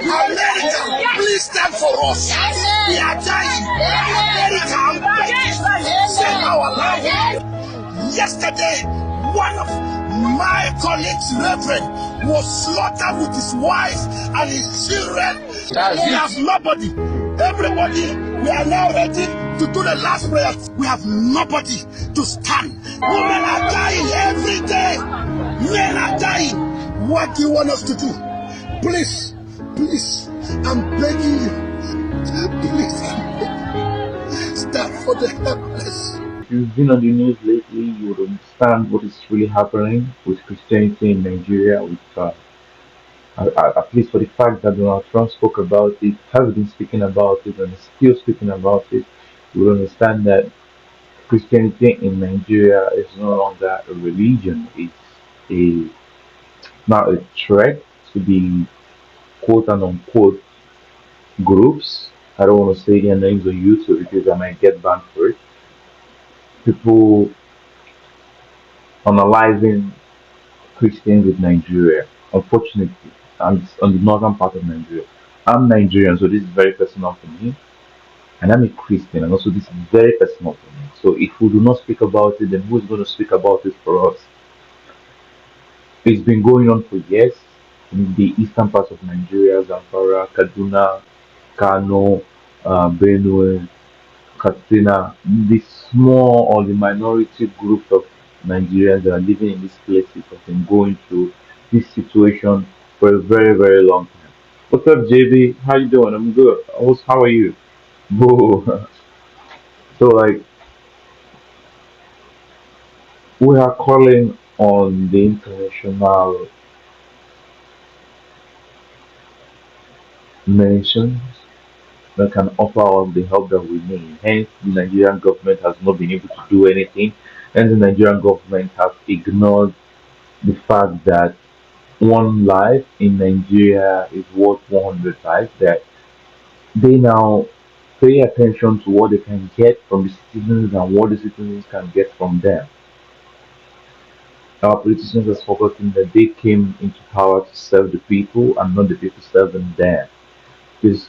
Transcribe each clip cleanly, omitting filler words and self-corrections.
America, please stand for us. We are dying. America, save our life. Yesterday, one of my colleagues, Reverend, was slaughtered with his wife and his children. We have nobody. Everybody, we are now ready to do the last prayer. We have nobody to stand. Women are dying every day. Men are dying. What do you want us to do? Please, please, I'm begging you. Please, stand for the helpless. If you've been on the news lately, you would understand what is really happening with Christianity in Nigeria. With at least for the fact that Donald Trump spoke about it, has been speaking about it, and is still speaking about it, you will understand that Christianity in Nigeria is no longer a religion. It's now a threat to the quote and unquote groups. I don't want to say their names on YouTube because I might get banned for it. People unaliving Christians with Nigeria, unfortunately, and it's on the northern part of Nigeria. I'm Nigerian, so this is very personal for me, and I'm a Christian, and also this is very personal for me. So if we do not speak about it, then who is going to speak about it for us? It's been going on for years in the eastern parts of Nigeria, Zamfara, Kaduna, Kano, Benue, Katsina, the small or the minority group of Nigerians that are living in these places have been going through this situation for a very, very long time. What's up, JB? How you doing? I'm good. How are you? Boo. So, like, we are calling on the international nations that can offer us the help that we need. Hence, the Nigerian government has not been able to do anything, and the Nigerian government has ignored the fact that one life in Nigeria is worth 100 lives. That they now pay attention to what they can get from the citizens and what the citizens can get from them. Our politicians have forgotten that they came into power to serve the people and not the people serving them. Because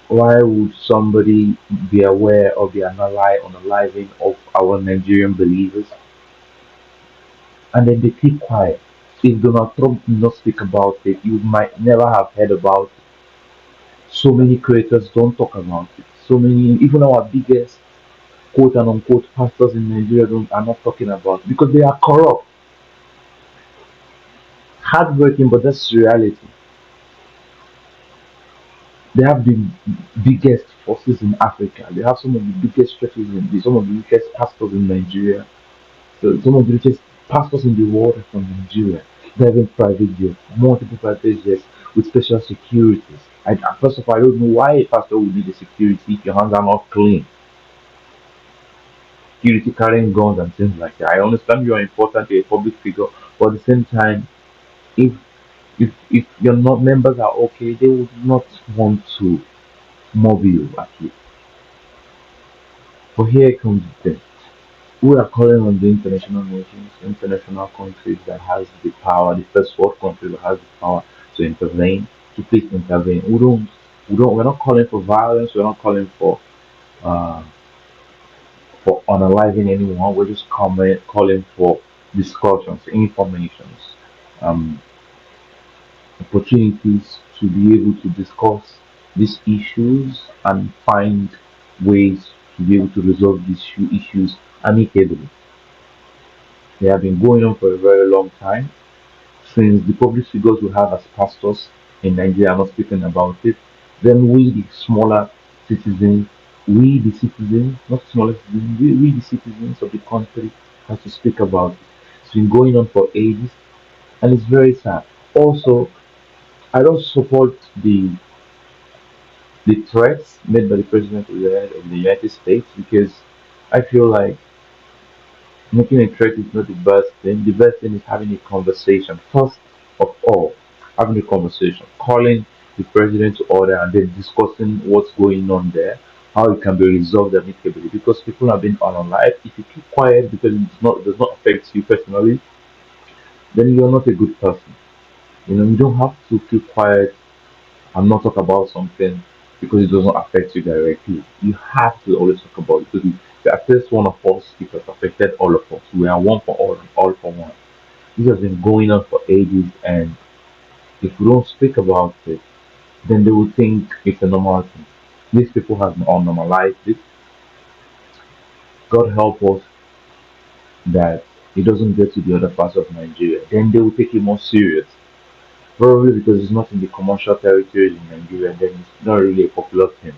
why would somebody be aware of the unaliving of our Nigerian believers and then they keep quiet? If Donald Trump did not speak about it, you might never have heard about it. So many creators don't talk about it. So many, even our biggest quote and unquote pastors in Nigeria are not talking about it because they are corrupt. Heartbreaking, but that's reality. They have the biggest forces in Africa. They have some of the biggest churches some of the biggest pastors in Nigeria. So some of the richest pastors in the world are from Nigeria. They have private jets, multiple private jets with special securities. First of all, I don't know why a pastor would need a security if your hands are not clean. Security carrying guns and things like that. I understand you are important, you're a public figure, but at the same time, if if your not members are okay, they would not want to mob you at least. But here comes the thing. We are calling on the international nations, international countries that has the power, the first world country that has the power to intervene, to please intervene. We're not calling for violence, we're not calling uh for unaliving anyone, we're just calling for discussions, informations, um opportunities to be able to discuss these issues and find ways to be able to resolve these issues amicably. They have been going on for a very long time. Since the public figures we have as pastors in Nigeria are not speaking about it, then we, the smaller citizens, not smaller citizens, we the citizens of the country, have to speak about it. It's been going on for ages, and it's very sad. Also, I don't support the threats made by the President of the United States because I feel like making a threat is not the best thing. The best thing is having a conversation. First of all, having a conversation, calling the president to order and then discussing what's going on there, how it can be resolved amicably. Because people have been unalive. If you keep quiet because does not affect you personally, then you're not a good person. You don't have to keep quiet I'm not talking about something because it doesn't affect you directly. You have to always talk about it because if it affects one of us, it has affected all of us. We are one for all for one. This has been going on for ages, and if we don't speak about it, then they will think it's a normal thing. These people have all normalized it. God help us that it doesn't get to the other parts of Nigeria. Then they will take it more serious. Probably because it's not in the commercial territories in Nigeria, then it's not really a popular thing.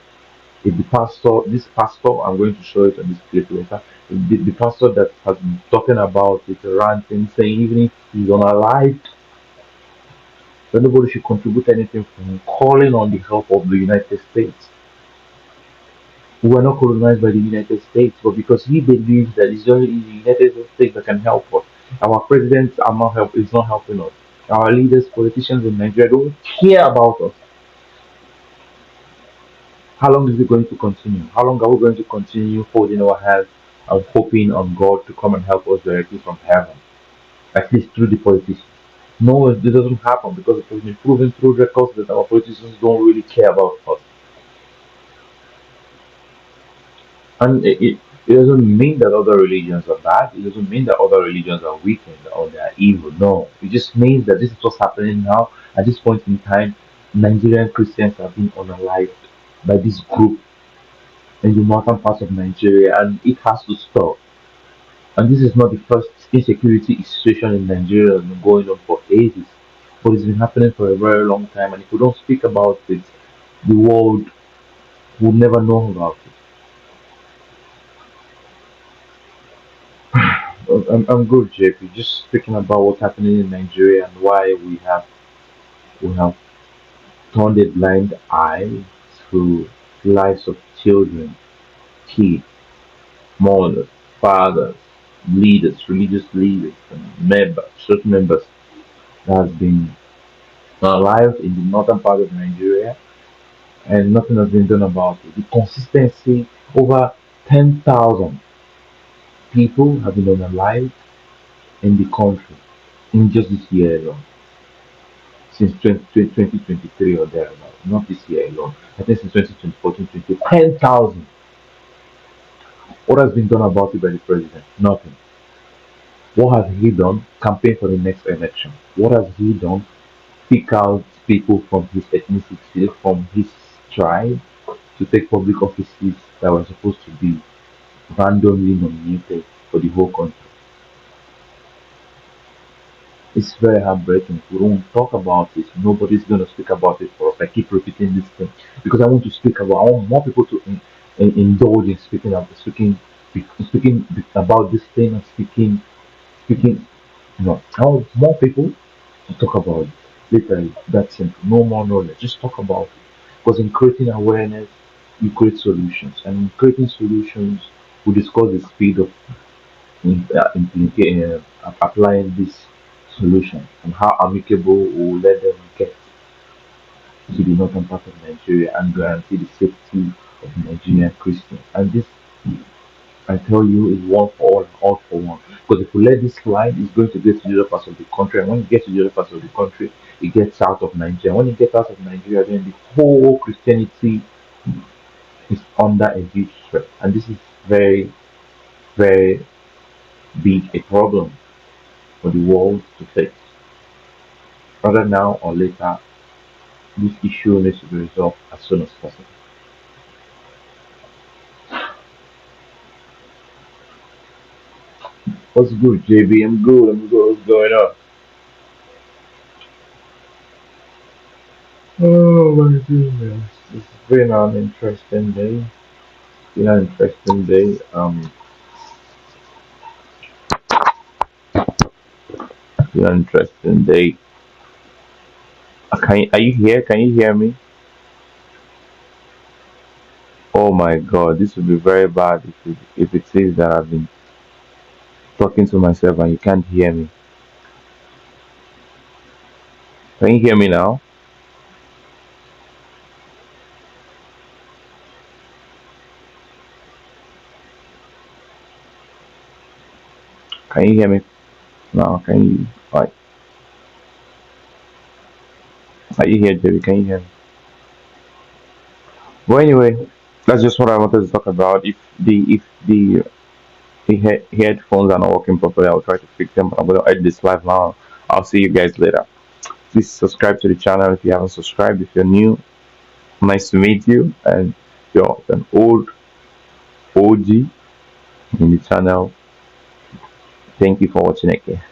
If the pastor, this pastor, I'm going to show it on this clip later, if the pastor that has been talking about it, ranting, saying even if he's unalived, that nobody should contribute anything for him, calling on the help of the United States. We were not colonized by the United States, but because he believes that it's only the United States that can help us. Our presidents are not help is not helping us. Our leaders, politicians in Nigeria don't care about us. How long is it going to continue? How long are we going to continue holding our hands and hoping on God to come and help us directly from heaven, at least through the politicians? No, it doesn't happen because it has been proven through records that our politicians don't really care about us. And it doesn't mean that other religions are bad. It doesn't mean that other religions are weakened or they are evil. No, it just means that this is what's happening now. At this point in time, Nigerian Christians are being unalived by this group in the northern part of Nigeria, and it has to stop. And this is not the first insecurity situation in Nigeria that's been going on for ages, but it's been happening for a very long time. And if we don't speak about it, the world will never know about it. I'm good, JP. Just speaking about what's happening in Nigeria and why we have turned a blind eye to lives of children, kids, mothers, fathers, leaders, religious leaders, and members, church members that has been alive in the northern part of Nigeria, and nothing has been done about it. The consistency over 10,000 people have been unalive in the country in just this year alone, since 2023 or thereabout, not this year alone. I think since 2024, 10,000. What has been done about it by the president? Nothing. What has he done? Campaign for the next election. What has he done? Pick out people from his ethnicity, from his tribe, to take public offices that were supposed to be randomly nominated for the whole country. It's very heartbreaking. If we don't talk about it, nobody's going to speak about it for us. I keep repeating this thing because I want to speak about. I want more people to indulge in speaking about this thing and speaking. I want more people to talk about it. Literally, that's simple. No more knowledge. Just talk about it. Because in creating awareness, you create solutions, and in creating solutions, we discuss the speed of applying this solution and how amicable we will let them get to the northern part of Nigeria and guarantee the safety of Nigerian Christians. And this, I tell you, is one for all for one. Because if we let this slide, it's going to get to the other parts of the country. And when it gets to the other parts of the country, it gets out of Nigeria. When it gets out of Nigeria, then the whole Christianity is under a huge threat. And this is very, very big a problem for the world to face. Whether now or later, this issue needs to be resolved as soon as possible. What's good, JB? I'm good. I'm good. What's going on? Oh my goodness. It's been an interesting day. Been an interesting day. Been an interesting day. Are you here? Can you hear me? Oh my God, this would be very bad if it says that I've been talking to myself and you can't hear me. Can you hear me now? Can you hear me now? Can you like? Are you here, JB? Can you hear me? But anyway, that's just what I wanted to talk about. If the headphones are not working properly, I'll try to fix them. But I'm gonna end this live now. I'll see you guys later. Please subscribe to the channel if you haven't subscribed. If you're new, nice to meet you. And if you're an old OG in the channel, thank you for watching again.